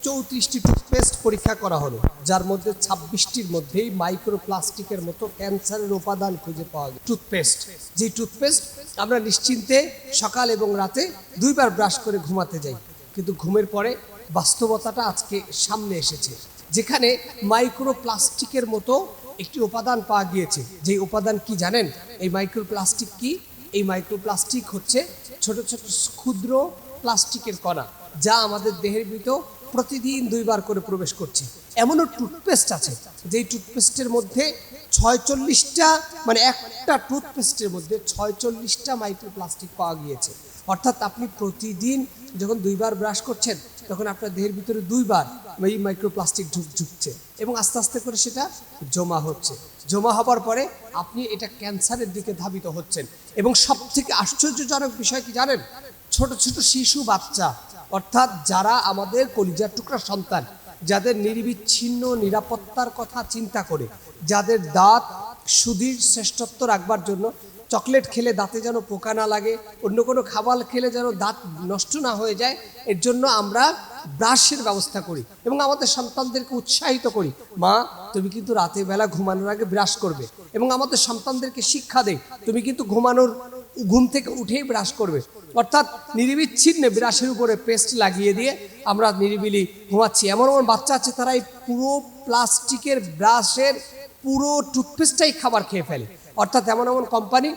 34টি toothpaste পরীক্ষা করা হলো, যার মধ্যে 26টির মধ্যেই মাইক্রোপ্লাস্টিকের মতো ক্যান্সারের উপাদান খুঁজে পাওয়া গেছে। টুথপেস্ট, যে টুথপেস্ট আমরা নিশ্চিন্তে সকাল এবং রাতে দুইবার ব্রাশ করে ঘুমাতে যাই, কিন্তু ঘুমের পরে বাস্তবতাটা আজকে সামনে এসেছে, যেখানে মাইক্রোপ্লাস্টিকের মতো একটি উপাদান পাওয়া গিয়েছে। যে উপাদান কি জানেন? এই মাইক্রোপ্লাস্টিক কি? এই মাইক্রোপ্লাস্টিক হচ্ছে ছোট ছোট ক্ষুদ্র প্লাস্টিকের কণা, যা আমাদের দেহের ভিতর প্রতিদিন দুইবার করে প্রবেশ করছে। এমনও টুথপেস্ট আছে যেই টুথপেস্টের মধ্যে 46টা, মানে একটা টুথপেস্টের মধ্যে 46টা মাইক্রোপ্লাস্টিক পাওয়া গিয়েছে। অর্থাৎ আপনি প্রতিদিন যখন দুইবার ব্রাশ করছেন, তখন আপনার দেহের ভিতরে দুইবার এই মাইক্রোপ্লাস্টিক ঢুকছে এবং আস্তে আস্তে করে সেটা জমা হচ্ছে। জমা হবার পরে আপনি এটা ক্যান্সারের দিকে ধাবিত হচ্ছেন। এবং সব থেকে আশ্চর্যজনক বিষয় কি জানেন? ছোট ছোট শিশু বাচ্চা, অর্থাৎ যারা আমাদের কলিজার টুকরা সন্তান, যাদের নিরবিচ্ছিন্ন নিরাপত্তার কথা চিন্তা করে, যাদের দাঁত সুদীর শ্রেষ্ঠত্ব রাখবার জন্য চকলেট খেলে দাঁতে যেন পোকা না লাগে, অন্য কোনো খাবার খেলে যেন দাঁত নষ্ট না হয়ে যায়, এর জন্য আমরা ব্রাশের ব্যবস্থা করি এবং আমাদের সন্তানদেরকে উৎসাহিত করি, মা তুমি কিন্তু রাতের বেলা ঘুমানোর আগে ব্রাশ করবে। এবং আমাদের সন্তানদেরকে শিক্ষা দেয়, তুমি কিন্তু ঘুম থেকে উঠেই ব্রাশ করবে। অর্থাৎ নিরবিচ্ছিন্ন ব্রাশের উপরে পেস্ট লাগিয়ে দিয়ে আমরা নিরিবিলি ঘুমাচ্ছি। এমন এমন বাচ্চা আছে, তারা এই পুরো প্লাস্টিকের ব্রাশের পুরো টুথপেস্টটাই খাবার খেয়ে ফেলে। অর্থাৎ এমন এমন কোম্পানি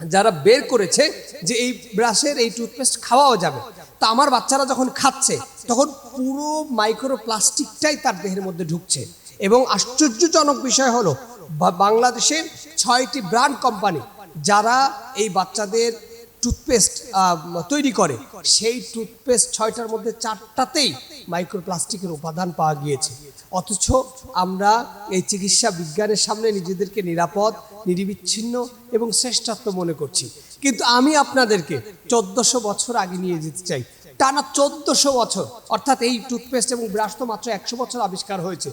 যারা বের করেছে যে এই ব্রাশের এই টুথপেস্ট খাওয়াও যাবে। তা আমার বাচ্চারা যখন খাচ্ছে, তখন পুরো মাইক্রোপ্লাস্টিকটাই তার দেহের মধ্যে ঢুকছে। এবং আশ্চর্যজনক বিষয় হলো, বাংলাদেশের 6টি ব্র্যান্ড কোম্পানি যারা এই বাচ্চাদের টুথপেস্ট তৈরি করে, সেই টুথপেস্ট 6টার মধ্যে 4টাতেই মাইক্রোপ্লাস্টিকের উপাদান পাওয়া গিয়েছে। অথচ আমরা এই চিকিৎসা বিজ্ঞানের সামনে নিজেদেরকে নিরাপদ, নিরবিচ্ছিন্ন এবং শ্রেষ্ঠত্ব মনে করছি। কিন্তু আমি আপনাদেরকে 1400 বছর আগে নিয়ে যেতে চাই। টানা 1400 বছর, অর্থাৎ এই টুথপেস্ট এবং ব্রাশ তো মাত্র 100 বছর আবিষ্কার হয়েছে।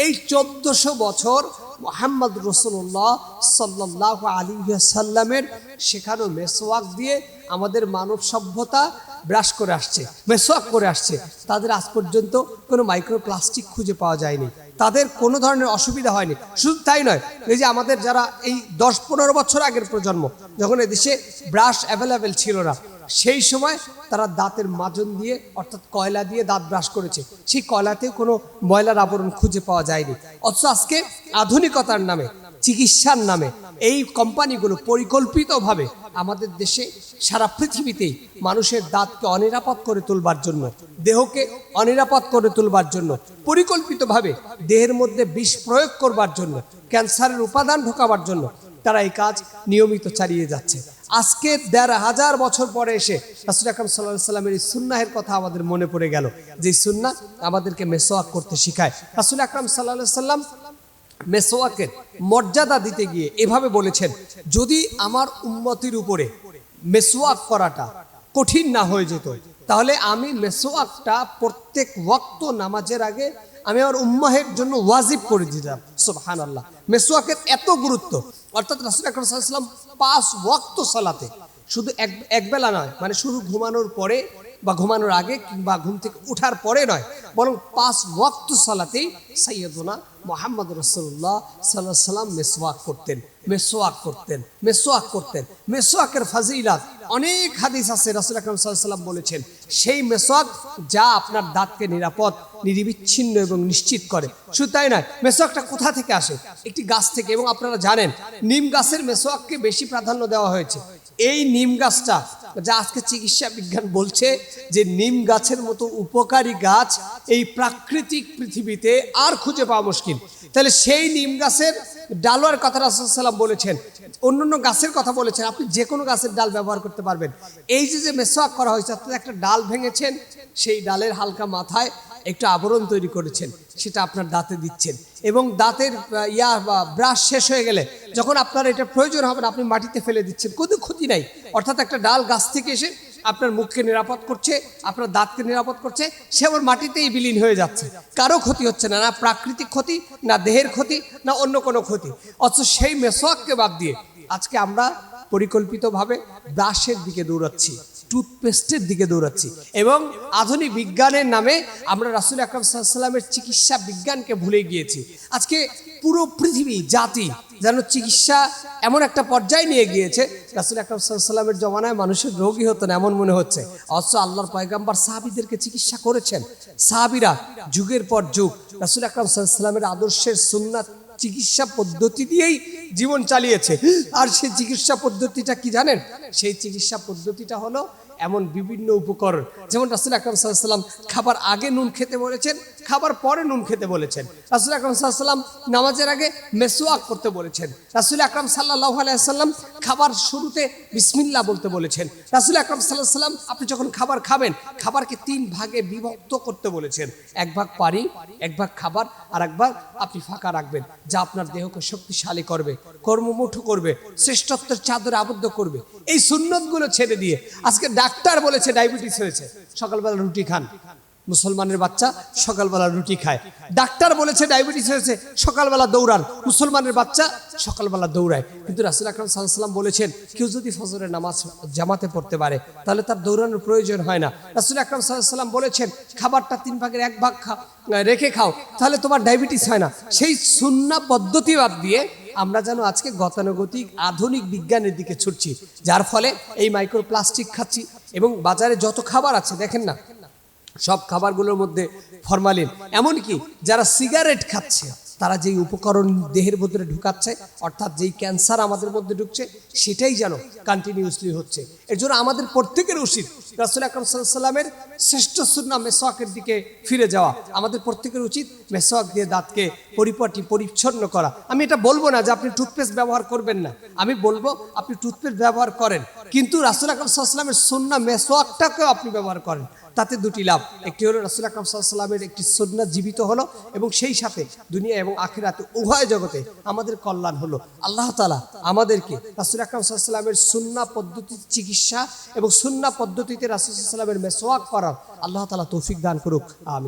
এই 1400 বছর মুহাম্মদ রাসূলুল্লাহ সাল্লাল্লাহু আলাইহি ওয়াসাল্লামের শেখানো মেসওয়াক দিয়ে আমাদের মানব সভ্যতা ব্রাশ করে আসছে, মেসওয়াক করে আসছে। তাদের আজ পর্যন্ত কোনো মাইক্রোপ্লাস্টিক খুঁজে পাওয়া যায়নি, তাদের কোনো ধরনের অসুবিধা হয়নি। শুধু তাই নয়, এই যে আমাদের যারা এই 10-15 বছর আগের প্রজন্ম, যখন এদেশে ব্রাশ অ্যাভেলেবেল ছিল না, সেই সময় তারা দাঁতের মাজন দিয়ে, অর্থাৎ কয়লা দিয়ে দাঁত ব্রাশ করেছে। সেই কয়লাতেও কোনো ময়লার আবরণ খুঁজে পাওয়া যায়নি। অথচ আজকে আধুনিকতার নামে, চিকিৎসার নামে এই কোম্পানিগুলো পরিকল্পিতভাবে আমাদের দেশে, সারা পৃথিবীতেই মানুষের দাঁতকে অনিরাপদ করে তুলবার জন্য, দেহকে অনিরাপদ করে তুলবার জন্য, পরিকল্পিতভাবে দেহের মধ্যে বিষ প্রয়োগ করবার জন্য, ক্যান্সারের উপাদান ঢোকাবার জন্য তারা এই কাজ নিয়মিত চালিয়ে যাচ্ছে। আজকে 1500 বছর পরে এসে রাসূল আকরাম সাল্লাল্লাহু আলাইহি ওয়াসাল্লামের এই সুন্নাহের কথা আমাদের মনে পড়ে গেল, যে সুন্নাহ আমাদেরকে মেসওয়াক করতে শেখায়। রাসূল আকরাম সাল্লাল্লাহু আলাইহি ওয়াসাল্লাম মেসওয়াকের মর্যাদা দিতে গিয়ে এভাবে বলেছেন, যদি আমার উম্মতির উপরে মেসওয়াক করাটা কঠিন না হয়ে যেত, তাহলে আমি মেসওয়াকটা প্রত্যেক ওয়াক্ত নামাজের আগে আমি আমার উম্মাহের জন্য ওয়াজিব করে দিতাম। সুবহানাল্লাহ, মেসওয়াকের এত গুরুত্ব। অর্থাৎ রাসূল আকরাম সাল্লাল্লাহু আলাইহি ওয়াসাল্লাম 5 ওয়াক্ত সালাতে, শুধু এক বেলা নয়, মানে শুধু ঘুমানোর পরে বা ঘুমানোর আগে কিংবা ঘুম থেকে ওঠার পরে নয়, বরং 5 ওয়াক্ত সালাতেই সাইয়্যিদুনা মুহাম্মদ রাসূলুল্লাহ সাল্লাল্লাহু আলাইহি ওয়াসাল্লাম মেসওয়াক করতেন। মেসওয়াকের ফাজিলাত অনেক হাদিস আছে, রাসূল আকরাম সাল্লাল্লাহু আলাইহি ওয়াসাল্লাম বলেছেন, সেই মেসওয়াক যা আপনার দাঁতকে নিরাপদ, নিরবিচ্ছিন্ন এবং নিশ্চিত করে। শুধু তাই নয়, মেসওয়াকটা কোথা থেকে আসে? একটি গাছ থেকে। এবং আপনারা জানেন, নিম গাছের মেসওয়াককে বেশি প্রাধান্য দেওয়া হয়েছে। এই নিম গাছটা, যা আজকে চিকিৎসা বিজ্ঞান বলছে যে নিম গাছের মতো উপকারী গাছ এই প্রাকৃতিক পৃথিবীতে আর খুঁজে পাওয়া মুশকিল। তাহলে সেই নিম গাছের ডালের কথা রাসূল সাল্লাল্লাহু আলাইহি ওয়াসাল্লাম বলেছেন, অন্যান্য গাছের কথা বলেছেন, আপনি যে কোনো গাছের ডাল ব্যবহার করতে পারবেন। এই যে মেসওয়াক করা হয়েছে, আপনি একটা ডাল ভেঙেছেন, সেই ডালের হালকা মাথায় একটু আবরণ তৈরি করেছেন, সেটা আপনার দাঁতে দিচ্ছেন। এবং দাঁতের ব্রাশ শেষ হয়ে গেলে যখন আপনার এটা প্রয়োজন হবে না, আপনি মাটিতে ফেলে দিচ্ছেন, কোনো ক্ষতি নাই। অর্থাৎ একটা ডাল গাছ থেকে এসে আপনার মুখকে নিরাপদ করছে, আপনার দাঁতকে নিরাপদ করছে, সে আবার মাটিতেই বিলীন হয়ে যাচ্ছে, কারো ক্ষতি হচ্ছে না, না প্রাকৃতিক ক্ষতি, না দেহের ক্ষতি, না অন্য কোনো ক্ষতি। অথচ সেই মেসওয়াককে বাদ দিয়ে আজকে আমরা পরিকল্পিতভাবে ব্রাশের দিকে দৌড়াচ্ছি, টুথপেস্টের দিকে দৌড়াচ্ছি এবং আধুনিক বিজ্ঞানের নামে আমরা রাসূল আকরাম সাল্লাল্লাহু আলাইহি ওয়াসাল্লামের চিকিৎসা বিজ্ঞানকে ভুলে গিয়েছি। আজকে পুরো পৃথিবী জাতি যেন চিকিৎসা এমন একটা পর্যায়ে নিয়ে গিয়েছে, রাসূল আকরাম সাল্লাল্লাহু আলাইহি ওয়াসাল্লামের জমানায় মানুষের রোগী হতো না এমন মনে হচ্ছে, অথচ আল্লাহর পয়গম্বর সাহাবীদেরকে চিকিৎসা করেছেন। সাহাবীরা যুগের পর যুগ রাসূল আকরাম সাল্লাল্লাহু আলাইহি ওয়াসাল্লামের আদর্শের সুন্নাত চিকিৎসা পদ্ধতি দিয়েই জীবন চালিয়েছে। আর সেই চিকিৎসা পদ্ধতিটা কি জানেন? সেই চিকিৎসা পদ্ধতিটা হলো এমন বিভিন্ন উপকরণ, যেমন রাসূল আকরাম সাল্লাল্লাহু আলাইহি ওয়াসাল্লাম খাবার আগে নুন খেতে বলেছেন, খাবার পরে নুন খেতে বলেছেন। রাসূল আকরাম সাল্লাল্লাহু আলাইহি ওয়াসাল্লাম নামাজের আগে মেসওয়াক করতে বলেছেন। রাসূল আকরাম সাল্লাল্লাহু আলাইহি ওয়াসাল্লাম খাবার শুরুতে বিসমিল্লাহ বলতে বলেছেন। রাসূল আকরাম সাল্লাল্লাহু আলাইহি ওয়াসাল্লাম আপনি যখন খাবার খাবেন, খাবারকে 3 ভাগে বিভক্ত করতে বলেছেন। এক ভাগ পানি, এক ভাগ খাবার, আর এক ভাগ আপনি ফাঁকা রাখবেন, যা আপনার দেহকে শক্তিশালী করবে, কর্মমুঠো করবে, শ্রেষ্ঠত্বের চাদরে আবদ্ধ করবে। এই সুন্নতগুলো ছেড়ে দিয়ে আজকে ডাক্তার বলেছে ডায়াবেটিস হয়েছে, সকালবেলা রুটি খান। মুসলমানের বাচ্চা সকালবেলা রুটি খায়। ডাক্তার বলেছে ডায়াবেটিস হয়েছে, সকালবেলা দৌড়ান। মুসলমানের বাচ্চা সকালবেলা দৌড়ায়। কিন্তু রাসূল আকরাম সাল্লাল্লাহু আলাইহি ওয়াসাল্লাম বলেছেন কেউ যদি ফজরের নামাজ জামাতে পড়তে পারে তাহলে তার দৌড়ানোর প্রয়োজন হয় না। রাসূল আকরাম সাল্লাল্লাহু আলাইহি ওয়াসাল্লাম বলেছেন খাবারটা 3 ভাগের 1 ভাগ রেখে খাও, তাহলে তোমার ডায়াবেটিস হয় না। সেই সুন্নাহ পদ্ধতি বাদ দিয়ে আমরা যেন আজকে গতানুগতিক আধুনিক বিজ্ঞানের দিকে ছুটছি, যার ফলে এই মাইক্রোপ্লাস্টিক খাচ্ছি। এবং বাজারে যত খাবার আছে দেখেন না, সব খাবারগুলোর মধ্যে ফরমালিন। এমনকি যারা সিগারেট খাচ্ছে তারা যেই উপকরণ দেহের মধ্যে ঢুকাচ্ছে, অর্থাৎ যেই ক্যান্সার আমাদের মধ্যে ঢুকছে, সেটাই যেন কন্টিনিউয়াসলি হচ্ছে। এর জন্য আমাদের প্রত্যেকের উচিত রাসূল আকরাম সাল্লাল্লাহু আলাইহি ওয়াসাল্লামের শ্রেষ্ঠ সুন্নাহ মেসওয়াকের দিকে ফিরে যাওয়া। আমাদের প্রত্যেকের উচিত মেসওয়াক দিয়ে দাঁতকে পরিপাটি পরিচ্ছন্ন করা। আমি এটা বলবো না যে আপনি টুথপেস্ট ব্যবহার করবেন না, আমি বলবো আপনি টুথপেস্ট ব্যবহার করেন, কিন্তু রাসূল আকরাম সাল্লাল্লাহু আলাইহি ওয়াসাল্লামের সুন্নাহ মেসওয়াকটাকেও আপনি ব্যবহার করেন। তাতে দুটি লাভ, একটি হলো রাসূল আকরাম সাল্লাল্লাহু আলাইহি ওয়াসাল্লামের একটি সুন্নাহ জীবিত হলো, এবং সেই সাথে দুনিয়া এবং আখিরাতে উভয় জগতে আমাদের কল্যাণ হলো। আল্লাহ তাআলা আমাদেরকে রাসূল আকরাম সাল্লাল্লাহু আলাইহি ওয়াসাল্লামের সুন্নাহ পদ্ধতি চিকিৎসা এবং সুন্নাহ পদ্ধতিতে রাসূল সাল্লাল্লাহু আলাইহি ওয়াসাল্লামের মেসওয়াক করার আল্লাহ তাআলা তৌফিক দান করুক। আমিন।